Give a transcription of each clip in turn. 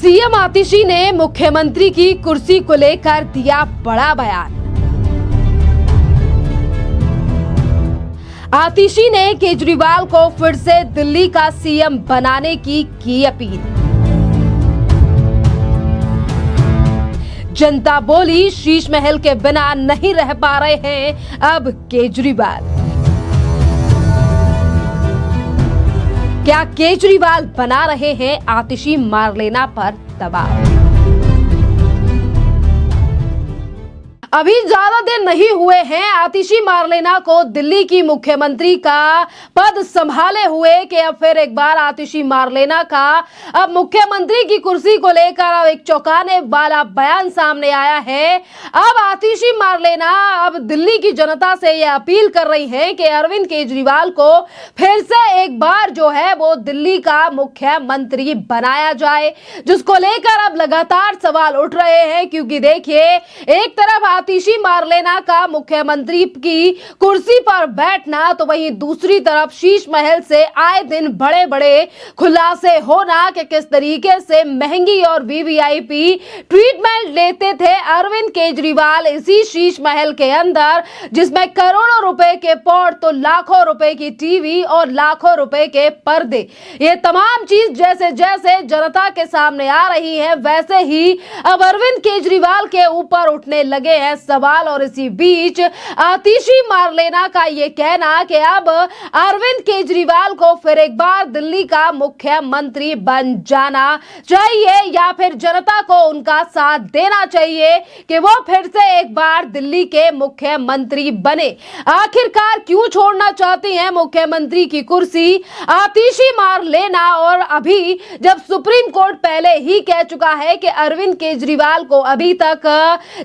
CM आतिशी ने मुख्यमंत्री की कुर्सी को लेकर दिया बड़ा बयान। आतिशी ने केजरीवाल को फिर से दिल्ली का सीएम बनाने की अपील। जनता बोली शीश महल के बिना नहीं रह पा रहे हैं अब केजरीवाल। क्या केजरीवाल बना रहे हैं आतिशी मारलेना पर दबाव? अभी ज्यादा दिन नहीं हुए हैं आतिशी मारलेना को दिल्ली की मुख्यमंत्री का पद संभाले हुए कि अब फिर एक बार आतिशी मारलेना का अब मुख्यमंत्री की कुर्सी को लेकर अब एक चौंकाने वाला बयान सामने आया है। अब आतिशी मारलेना अब दिल्ली की जनता से यह अपील कर रही है कि अरविंद केजरीवाल को फिर से एक बार जो है वो दिल्ली का मुख्यमंत्री बनाया जाए, जिसको लेकर अब लगातार सवाल उठ रहे हैं। क्योंकि देखिए, एक तरफ आतिशी मारलेना का मुख्यमंत्री की कुर्सी पर बैठना, तो वहीं दूसरी तरफ शीश महल से आए दिन बड़े बड़े खुलासे होना कि किस तरीके से महंगी और वीवीआईपी ट्रीटमेंट लेते थे अरविंद केजरीवाल इसी शीश महल के अंदर, जिसमें करोड़ों रुपए के पॉट तो लाखों रुपए की टीवी और लाखों रुपए के पर्दे, ये तमाम चीज जैसे जैसे जनता के सामने आ रही है वैसे ही अब अरविंद केजरीवाल के ऊपर उठने लगे हैं सवाल। और इसी बीच आतिशी मारलेना का ये कहना कि अब अरविंद केजरीवाल को फिर एक बार दिल्ली का मुख्यमंत्री बन जाना चाहिए या फिर जनता को उनका साथ देना चाहिए कि वो फिर से एक बार दिल्ली के मुख्यमंत्री बने। आखिरकार क्यों छोड़ना चाहती हैं मुख्यमंत्री की कुर्सी आतिशी मारलेना? और अभी जब सुप्रीम कोर्ट पहले ही कह चुका है कि अरविंद केजरीवाल को अभी तक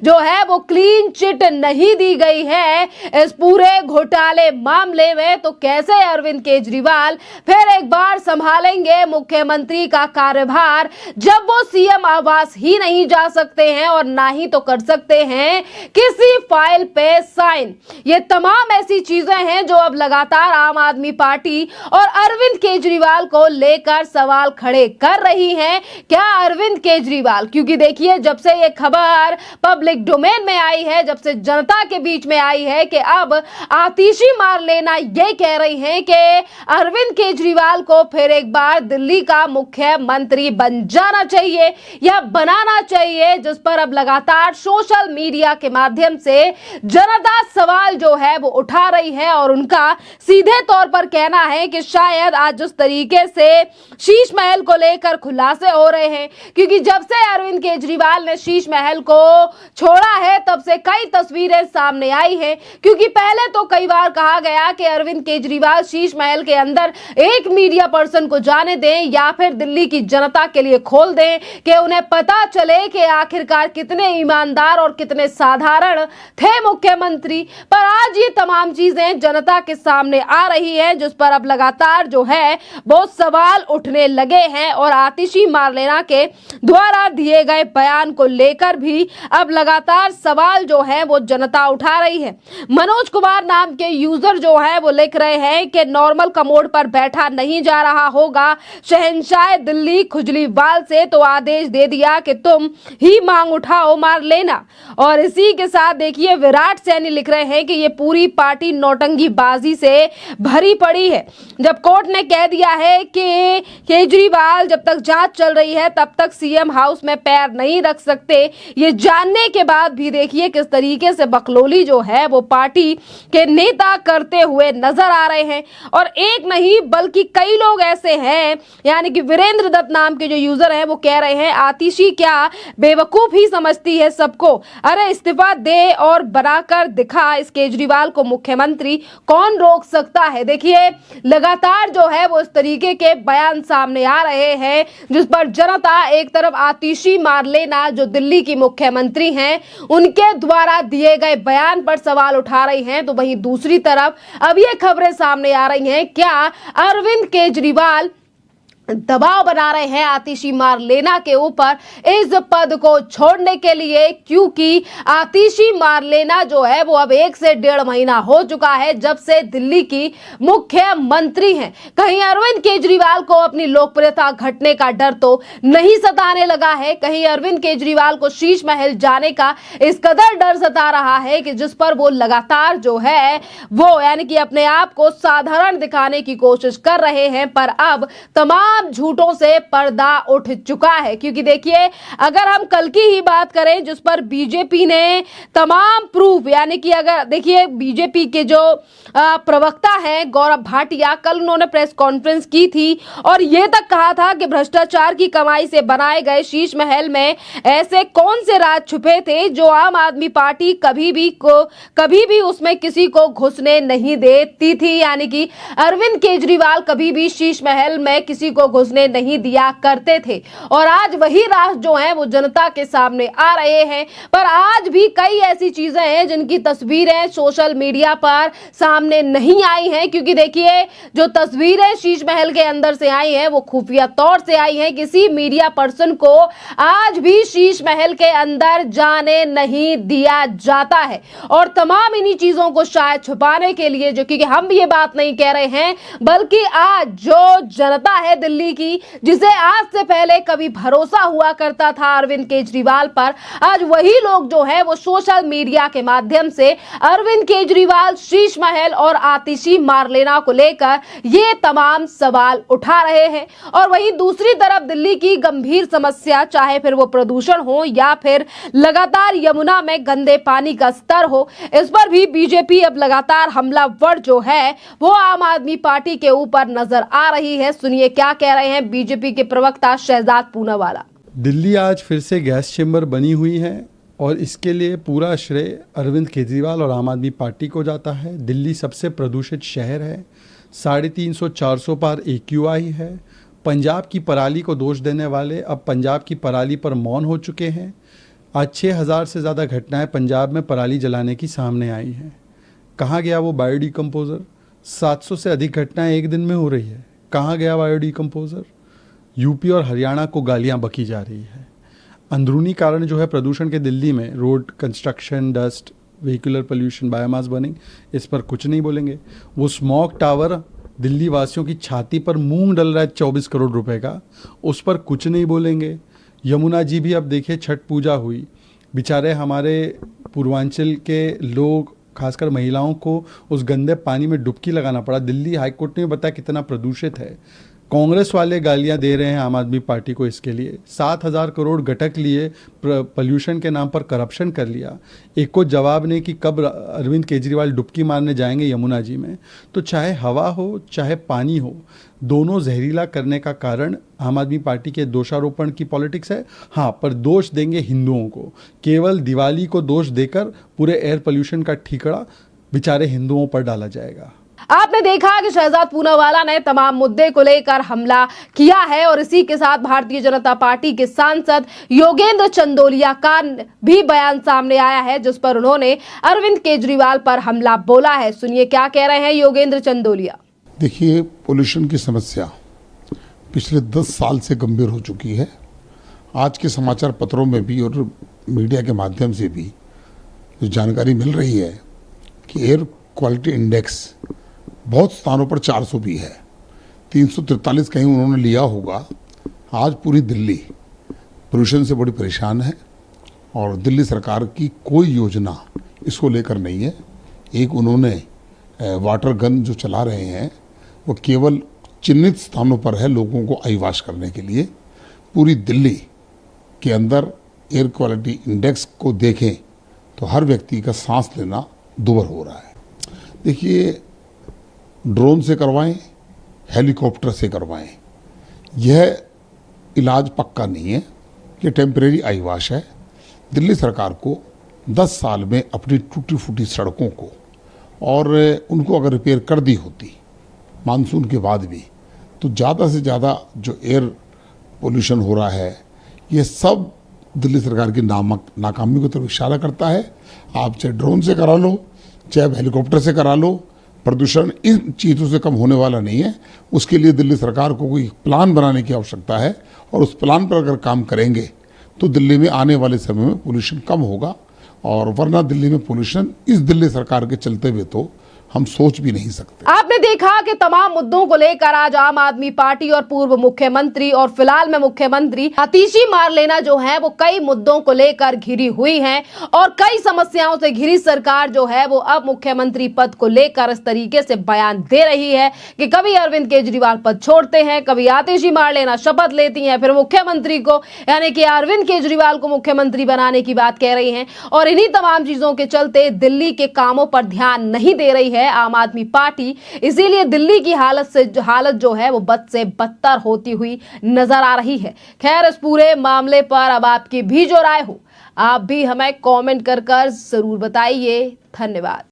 जो है वो क्लीन चिट नहीं दी गई है इस पूरे घोटाले मामले में, तो कैसे अरविंद केजरीवाल फिर एक बार संभालेंगे मुख्यमंत्री का कार्यभार जब वो सीएम आवास ही नहीं जा सकते हैं और ना ही तो कर सकते हैं किसी फाइल पे साइन। ये तमाम ऐसी चीजें हैं जो अब लगातार आम आदमी पार्टी और अरविंद केजरीवाल को लेकर सवाल खड़े कर रही हैं। क्या अरविंद केजरीवाल, क्योंकि देखिए जब से ये खबर पब्लिक डोमेन में आई है, जब से जनता के बीच में आई है कि अब आतिशी मारलेना ये कह रही हैं कि अरविंद केजरीवाल को फिर एक बार दिल्ली का मुख्यमंत्री बन जाना चाहिए या बनाना चाहिए, जिस पर अब लगातार सोशल मीडिया के माध्यम से जनता सवाल जो है वो उठा रही है। और उनका सीधे तौर पर कहना है कि शायद आज जिस तरीके से शीश महल को लेकर खुलासे हो रहे हैं, क्योंकि जब से अरविंद केजरीवाल ने शीश महल को छोड़ा है तब से कई तस्वीरें सामने आई हैं। क्योंकि पहले तो कई बार कहा गया कि अरविंद केजरीवाल शीश महल के अंदर एक मीडिया पर्सन को जाने दें या फिर दिल्ली की जनता के लिए खोल दें कि उन्हें पता चले कि आखिरकार कितने ईमानदार और कितने साधारण थे मुख्यमंत्री। पर आज ये तमाम चीजें जनता के सामने आ रही हैं, जिस पर अब लगातार जो है बहुत सवाल उठने लगे हैं। और आतिशी मारलेना के द्वारा दिए गए बयान को लेकर भी अब लगातार सवाल जो है वो जनता उठा रही है। मनोज कुमार नाम के यूजर जो है वो लिख रहे हैं कि नॉर्मल कमोड पर बैठा नहीं जा रहा होगा शहंशाह दिल्ली खुजलीवाल से, तो आदेश दे दिया कि तुम ही मांग उठाओ मारलेना। और इसी के साथ देखिए विराट सैनी लिख रहे हैं कि ये पूरी पार्टी नौटंकीबाजी से भरी पड़ी है। जब कोर्ट ने कह दिया है कि केजरीवाल जब तक जांच चल रही है तब तक सीएम हाउस में पैर नहीं रख सकते, ये जानने के बाद भी देखिए किस तरीके से बकलोली जो है वो पार्टी के नेता करते हुए नजर आ रहे हैं। और एक नहीं बल्कि कई लोग ऐसे हैं, यानी कि वीरेंद्र दत्त नाम के जो यूजर हैं वो कह रहे हैं आतिशी क्या बेवकूफ ही समझती है सबको, अरे इस्तीफा दे और बनाकर दिखा इस केजरीवाल को मुख्यमंत्री, कौन रोक सकता है। देखिए लगातार जो है वो इस तरीके के बयान सामने आ रहे हैं, जिस पर जनता एक तरफ आतिशी मारलेना जो दिल्ली की मुख्यमंत्री हैं उनके द्वारा दिए गए बयान पर सवाल उठा रही हैं, तो वहीं दूसरी तरफ अब ये खबरें सामने आ रही हैं क्या अरविंद केजरीवाल दबाव बना रहे हैं आतिशी मारलेना के ऊपर इस पद को छोड़ने के लिए, क्योंकि आतिशी मारलेना जो है वो अब 1 से 1.5 महीना हो चुका है जब से दिल्ली की मुख्यमंत्री हैं। कहीं अरविंद केजरीवाल को अपनी लोकप्रियता घटने का डर तो नहीं सताने लगा है, कहीं अरविंद केजरीवाल को शीश महल जाने का इस कदर डर सता रहा है कि जिस पर वो लगातार जो है वो यानी कि अपने आप को साधारण दिखाने की कोशिश कर रहे हैं, पर अब तमाम झूठों से पर्दा उठ चुका है। क्योंकि देखिए, अगर हम कल की ही बात करें जिस पर बीजेपी ने तमाम प्रूफ यानी कि अगर देखिए बीजेपी के जो प्रवक्ता हैं गौरव भाटिया, कल उन्होंने प्रेस कॉन्फ्रेंस की थी और यह तक कहा था कि भ्रष्टाचार की कमाई से बनाए गए शीश महल में ऐसे कौन से राज छुपे थे जो आम आदमी पार्टी कभी भी उसमें किसी को घुसने नहीं देती थी। यानी कि अरविंद केजरीवाल कभी भी शीश महल में किसी को घुसने नहीं दिया करते थे और आज वही राज जो हैं वो जनता के सामने आ रहे हैं। पर आज भी कई ऐसी चीजें हैं जिनकी तस्वीरें सोशल मीडिया पर सामने नहीं आई हैं, क्योंकि देखिए जो तस्वीरें शीश महल के अंदर से आई हैं वो खुफिया तौर से आई हैं। किसी मीडिया पर्सन को आज भी शीश महल के अंदर जाने नहीं दिया जाता है और तमाम इन्हीं चीजों को शायद छुपाने के लिए, जो कि हम भी ये बात नहीं कह रहे हैं, बल्कि आज जो जनता है दिल्ली की, जिसे आज से पहले कभी भरोसा हुआ करता था अरविंद केजरीवाल पर, आज वही लोग जो है वो सोशल मीडिया के माध्यम से अरविंद केजरीवाल, शीश महल और आतिशी मारलेना को लेकर ये तमाम सवाल उठा रहे हैं। और वहीं दूसरी तरफ दिल्ली की गंभीर समस्या, चाहे फिर वो प्रदूषण हो या फिर लगातार यमुना में गंदे पानी का स्तर हो, इस पर भी बीजेपी अब लगातार हमलावर जो है वो आम आदमी पार्टी के ऊपर नजर आ रही है। सुनिए क्या कह रहे हैं बीजेपी के प्रवक्ता शहजाद पूनावाला। दिल्ली आज फिर से गैस चेंबर बनी हुई है और इसके लिए पूरा श्रेय अरविंद केजरीवाल और आम आदमी पार्टी को जाता है। दिल्ली सबसे प्रदूषित शहर है, 350-400 पार AQI है। पंजाब की पराली को दोष देने वाले अब पंजाब की पराली पर मौन हो चुके हैं। आज 6000 से ज़्यादा घटनाएं पंजाब में पराली जलाने की सामने आई हैं। कहाँ गया वो बायोडिकम्पोज़र? 700 से अधिक घटनाएं एक दिन में हो रही है। कहाँ गया बायोडिकम्पोज़र? यूपी और हरियाणा को गालियां बकी जा रही है। अंदरूनी कारण जो है प्रदूषण के दिल्ली में, road construction, dust, vehicular pollution, biomass burning, इस पर कुछ नहीं बोलेंगे। वो स्मॉग टावर दिल्ली वासियों की छाती पर मूंग डल रहा है 24 करोड़ रुपए का, उस पर कुछ नहीं बोलेंगे। यमुना जी भी अब देखिए छठ पूजा हुई, बेचारे हमारे पूर्वांचल के लोग खासकर महिलाओं को उस गंदे पानी में डुबकी लगाना पड़ा। दिल्ली हाईकोर्ट ने बताया कितना प्रदूषित है। कांग्रेस वाले गालियां दे रहे हैं आम आदमी पार्टी को इसके लिए। 7000 करोड़ घटक लिए, पोल्यूशन के नाम पर करप्शन कर लिया। एक को जवाब नहीं कि कब अरविंद केजरीवाल डुबकी मारने जाएंगे यमुना जी में। तो चाहे हवा हो चाहे पानी हो, दोनों जहरीला करने का कारण आम आदमी पार्टी के दोषारोपण की पॉलिटिक्स है। हाँ, पर दोष देंगे हिंदुओं को। केवल दिवाली को दोष देकर पूरे एयर पोल्यूशन का ठीकरा बेचारे हिंदुओं पर डाला जाएगा। आपने देखा कि शहजाद पूनावाला ने तमाम मुद्दे को लेकर हमला किया है और इसी के साथ भारतीय जनता पार्टी के सांसद योगेंद्र चंदोलिया का भी बयान सामने आया है, जिस पर उन्होंने अरविंद केजरीवाल पर हमला बोला है। सुनिए क्या कह रहे हैं योगेंद्र चंदोलिया। देखिए, पोल्यूशन की समस्या पिछले 10 साल से गंभीर हो चुकी है। आज के समाचार पत्रों में भी और मीडिया के माध्यम से भी जो जानकारी मिल रही है कि एयर क्वालिटी इंडेक्स बहुत स्थानों पर 400 भी है, 343 कहीं उन्होंने लिया होगा। आज पूरी दिल्ली पोल्यूशन से बड़ी परेशान है और दिल्ली सरकार की कोई योजना इसको लेकर नहीं है। एक उन्होंने वाटर गन जो चला रहे हैं वो केवल चिन्हित स्थानों पर है लोगों को अहिवाश करने के लिए। पूरी दिल्ली के अंदर एयर क्वालिटी इंडेक्स को देखें तो हर व्यक्ति का सांस लेना दुभर हो रहा है। देखिए, ड्रोन से करवाएं, हेलीकॉप्टर से करवाएं, यह इलाज पक्का नहीं है, ये टेम्परेरी अहिवाश है। दिल्ली सरकार को 10 साल में अपनी टूटी फूटी सड़कों को और उनको अगर रिपेयर कर दी होती मानसून के बाद भी, तो ज़्यादा से ज़्यादा जो एयर पोल्यूशन हो रहा है ये सब दिल्ली सरकार की नाकामी को तरफ इशारा करता है। आप चाहे ड्रोन से करा लो, चाहे हेलीकॉप्टर से करा लो, प्रदूषण इन चीज़ों से कम होने वाला नहीं है। उसके लिए दिल्ली सरकार को कोई प्लान बनाने की आवश्यकता है और उस प्लान पर अगर काम करेंगे तो दिल्ली में आने वाले समय में पोल्यूशन कम होगा। और वरना दिल्ली में पोल्यूशन इस दिल्ली सरकार के चलते हुए तो हम सोच भी नहीं सकते। आपने देखा कि तमाम मुद्दों को लेकर आज आम आदमी पार्टी और पूर्व मुख्यमंत्री और फिलहाल में मुख्यमंत्री आतिशी मारलेना जो है वो कई मुद्दों को लेकर घिरी हुई हैं और कई समस्याओं से घिरी सरकार जो है वो अब मुख्यमंत्री पद को लेकर इस तरीके से बयान दे रही है कि कभी अरविंद केजरीवाल पद छोड़ते हैं, कभी आतिशी मारलेना शपथ लेती हैं, फिर मुख्यमंत्री को यानी कि अरविंद केजरीवाल को मुख्यमंत्री बनाने की बात कह रही हैं। और इन्हीं तमाम चीजों के चलते दिल्ली के कामों पर ध्यान नहीं दे रही है आम आदमी पार्टी, इसीलिए दिल्ली की हालत जो है वो बद से बदतर होती हुई नजर आ रही है। खैर, इस पूरे मामले पर अब आपकी भी जो राय हो आप भी हमें कमेंट कर जरूर बताइए। धन्यवाद।